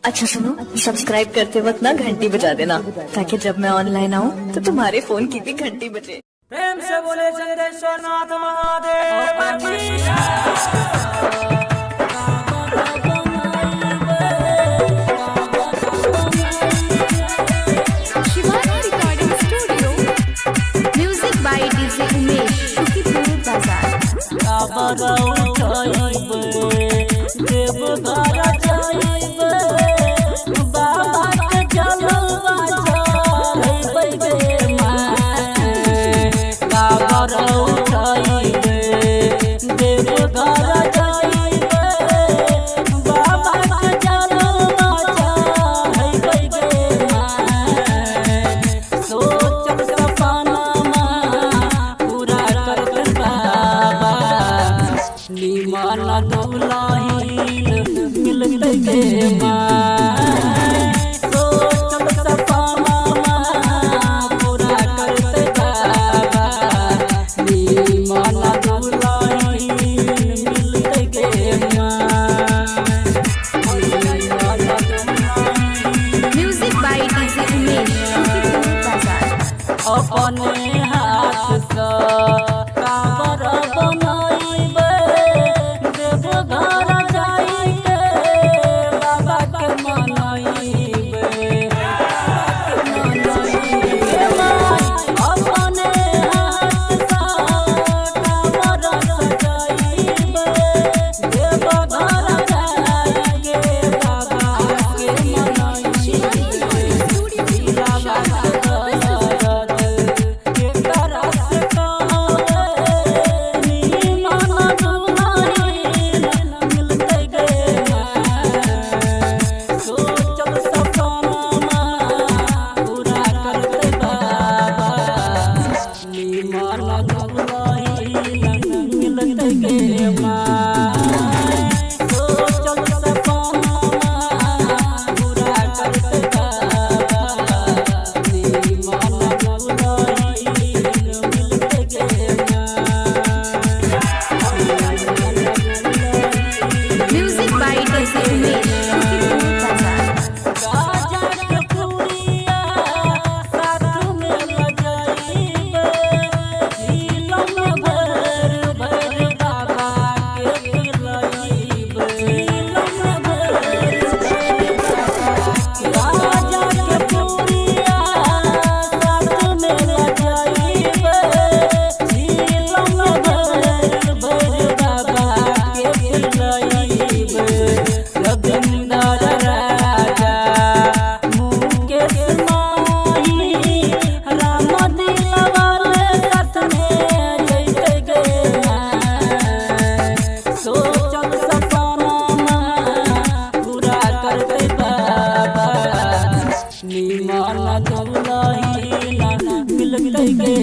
अच्छा सुनो, सब्सक्राइब करते वक्त ना घंटी बजा देना, ताकि जब मैं ऑनलाइन आऊँ तो तुम्हारे फोन की भी घंटी बजे। प्रेम से बोले चंद्रेश्वर नाथ महादेव की। मिलते गे पूरा करते बाबा नीमन दुलाही मिलते गे म्यूजिक बाय डीजे उमेश अपने हाथ से काबर बनाइबे देव घर जाई के बाबा के मनाइबे अपने हाथ से काबर सजाइबे देव घर जाई के बाबा के मनाइबे म्यूजिक बाय डीजे उमेश नीमन दुलाही मिलते गे